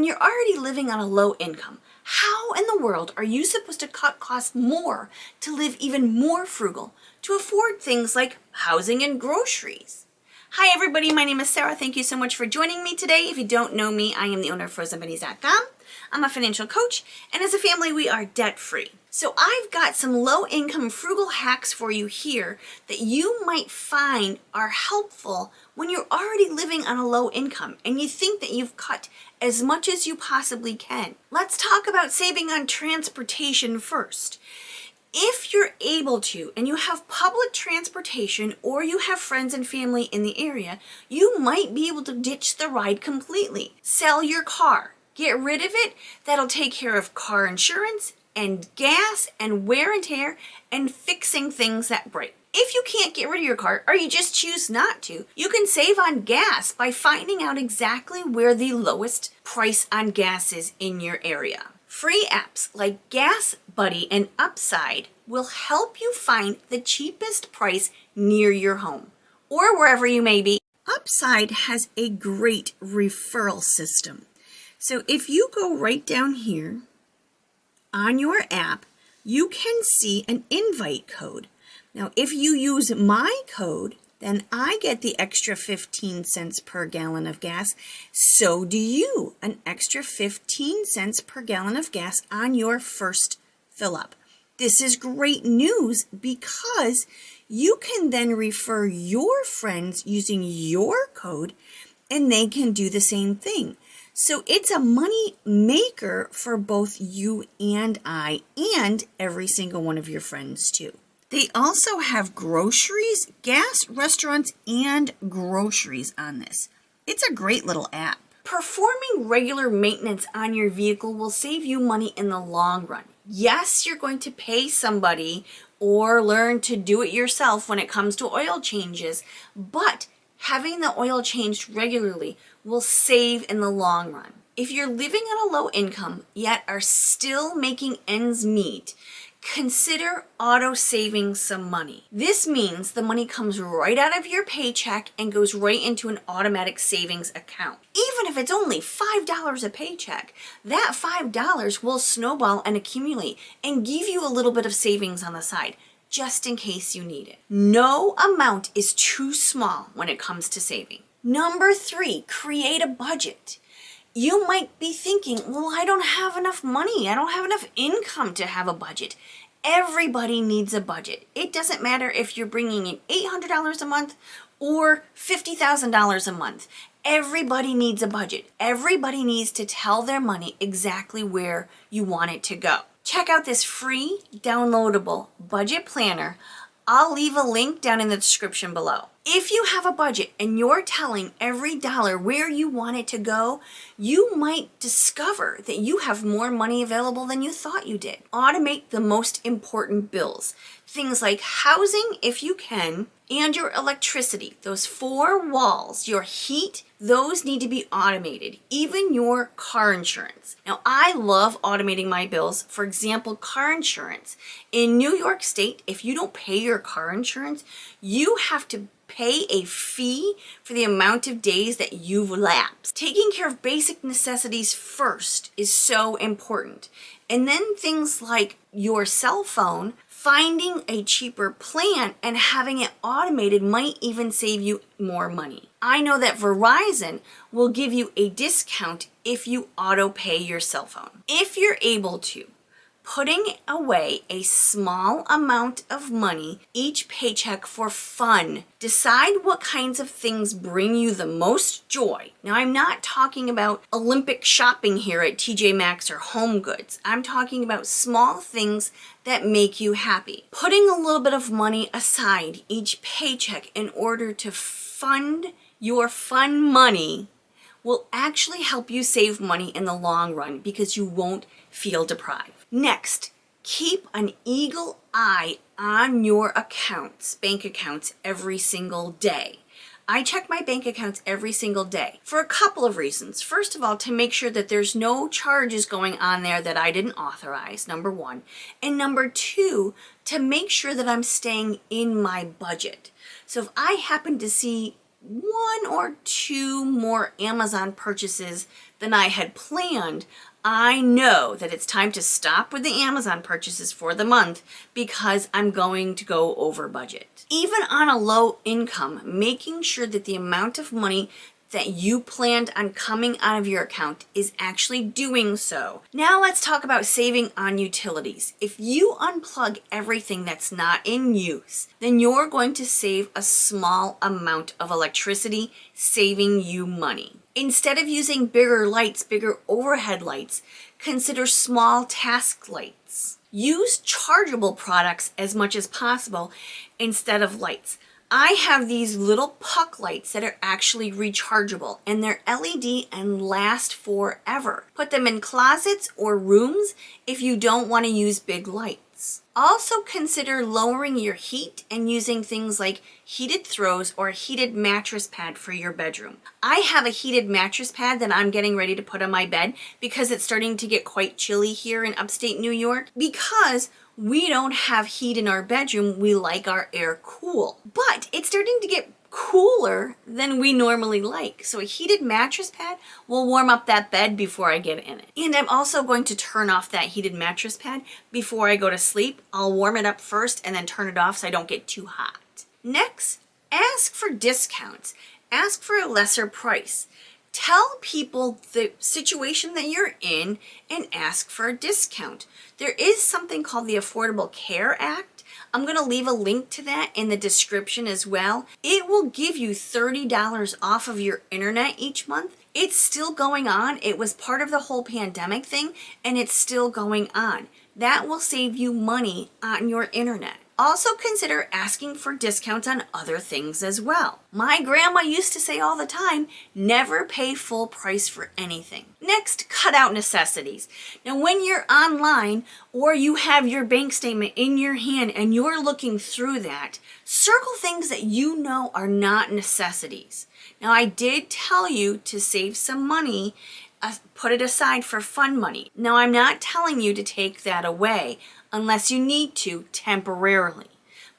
you're already living on a low income, how in the world are you supposed to cut costs more to live even more frugal, to afford things like housing and groceries? Hi everybody, my name is Sarah. Thank you so much for joining me today. If you don't know me, I am the owner of FrozenPennies.com. I'm a financial coach, and as a family, we are debt-free. So I've got some low-income frugal hacks for you here that you might find are helpful when you're already living on a low income and you think that you've cut as much as you possibly can. Let's talk about saving on transportation first. If you're able to, and you have public transportation or you have friends and family in the area, you might be able to ditch the ride completely. Sell your car. Get rid of it. That'll take care of car insurance and gas and wear and tear and fixing things that break. If you can't get rid of your car or you just choose not to, you can save on gas by finding out exactly where the lowest price on gas is in your area. Free apps like Gas Buddy and Upside will help you find the cheapest price near your home or wherever you may be. Upside has a great referral system. So if you go right down here on your app, you can see an invite code. Now, if you use my code, then I get the extra 15 cents per gallon of gas. So do you, an extra 15 cents per gallon of gas on your first fill up. This is great news because you can then refer your friends using your code and they can do the same thing. So it's a money maker for both you and I and every single one of your friends too. They also have groceries, gas, restaurants, and groceries on this. It's a great little app. Performing regular maintenance on your vehicle will save you money in the long run. Yes, you're going to pay somebody or learn to do it yourself when it comes to oil changes, but having the oil changed regularly will save in the long run. If you're living on a low income yet are still making ends meet, consider auto-saving some money. This means the money comes right out of your paycheck and goes right into an automatic savings account. Even if it's only $5 a paycheck, that $5 will snowball and accumulate and give you a little bit of savings on the side, just in case you need it. No amount is too small when it comes to saving. Number 3, create a budget. You might be thinking, well, I don't have enough money. I don't have enough income to have a budget. Everybody needs a budget. It doesn't matter if you're bringing in $800 a month or $50,000 a month. Everybody needs a budget. Everybody needs to tell their money exactly where you want it to go. Check out this free downloadable budget planner. I'll leave a link down in the description below. If you have a budget and you're telling every dollar where you want it to go, you might discover that you have more money available than you thought you did. Automate the most important bills. Things like housing, if you can, and your electricity. Those 4 walls, your heat, those need to be automated. Even your car insurance. Now, I love automating my bills. For example, car insurance. In New York State, if you don't pay your car insurance, you have to pay a fee for the amount of days that you've lapsed. Taking care of basic necessities first is so important. And then things like your cell phone, finding a cheaper plan and having it automated might even save you more money. I know that Verizon will give you a discount if you auto pay your cell phone. If you're able to, putting away a small amount of money each paycheck for fun. Decide what kinds of things bring you the most joy. Now, I'm not talking about Olympic shopping here at TJ Maxx or Home Goods. I'm talking about small things that make you happy. Putting a little bit of money aside each paycheck in order to fund your fun money will actually help you save money in the long run because you won't feel deprived. Next, keep an eagle eye on your accounts, bank accounts, every single day. I check my bank accounts every single day for a couple of reasons. First of all, to make sure that there's no charges going on there that I didn't authorize, number 1. And number 2, to make sure that I'm staying in my budget. So if I happen to see 1 or 2 more Amazon purchases than I had planned, I know that it's time to stop with the Amazon purchases for the month because I'm going to go over budget. Even on a low income, making sure that the amount of money that you planned on coming out of your account is actually doing so. Now let's talk about saving on utilities. If you unplug everything that's not in use, then you're going to save a small amount of electricity, saving you money. Instead of using bigger lights, bigger overhead lights, consider small task lights. Use chargeable products as much as possible instead of lights. I have these little puck lights that are actually rechargeable, and they're LED and last forever. Put them in closets or rooms if you don't want to use big lights. Also consider lowering your heat and using things like heated throws or a heated mattress pad for your bedroom. I have a heated mattress pad that I'm getting ready to put on my bed because it's starting to get quite chilly here in upstate New York. Because we don't have heat in our bedroom, we like our air cool. But it's starting to get cooler than we normally like. So a heated mattress pad will warm up that bed before I get in it. And I'm also going to turn off that heated mattress pad before I go to sleep. I'll warm it up first and then turn it off so I don't get too hot. Next, ask for discounts. Ask for a lesser price. Tell people the situation that you're in and ask for a discount. There is something called the Affordable Care Act. I'm going to leave a link to that in the description as well. It will give you $30 off of your internet each month. It's still going on. It was part of the whole pandemic thing, and it's still going on. That will save you money on your internet. Also consider asking for discounts on other things as well. My grandma used to say all the time, never pay full price for anything. Next, cut out necessities. Now when you're online or you have your bank statement in your hand and you're looking through that, circle things that you know are not necessities. Now I did tell you to save some money, put it aside for fun money. Now I'm not telling you to take that away unless you need to temporarily.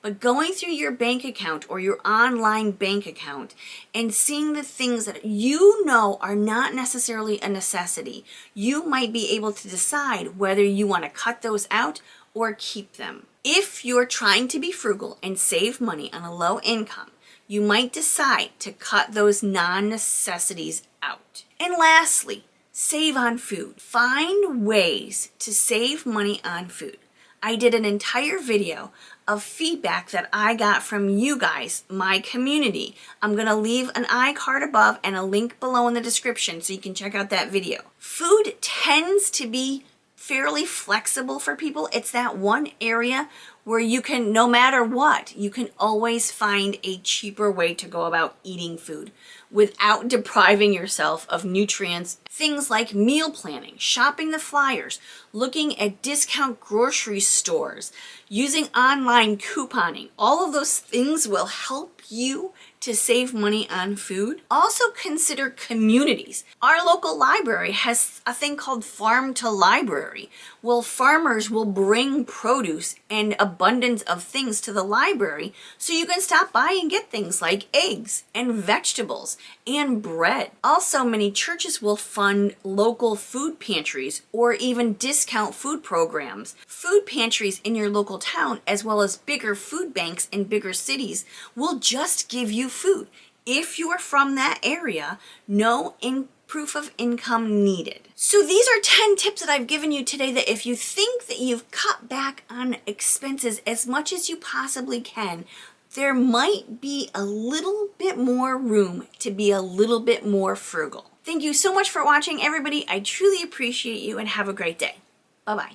But going through your bank account or your online bank account and seeing the things that you know are not necessarily a necessity, you might be able to decide whether you want to cut those out or keep them. If you're trying to be frugal and save money on a low income, you might decide to cut those non-necessities out. And lastly, save on food. Find ways to save money on food. I did an entire video of feedback that I got from you guys, my community. I'm going to leave an iCard above and a link below in the description so you can check out that video. Food tends to be fairly flexible for people. It's that one area where you can, no matter what, you can always find a cheaper way to go about eating food without depriving yourself of nutrients. Things like meal planning, shopping the flyers, looking at discount grocery stores, using online couponing. All of those things will help you to save money on food. Also consider communities. Our local library has a thing called Farm to Library. Well, farmers will bring produce and abundance of things to the library so you can stop by and get things like eggs and vegetables and bread. Also, many churches will fund local food pantries or even discount food programs. Food pantries in your local town, as well as bigger food banks in bigger cities, will just give you food. If you are from that area, no proof of income needed. So these are 10 tips that I've given you today that if you think that you've cut back on expenses as much as you possibly can, there might be a little bit more room to be a little bit more frugal. Thank you so much for watching, everybody. I truly appreciate you and have a great day. Bye-bye.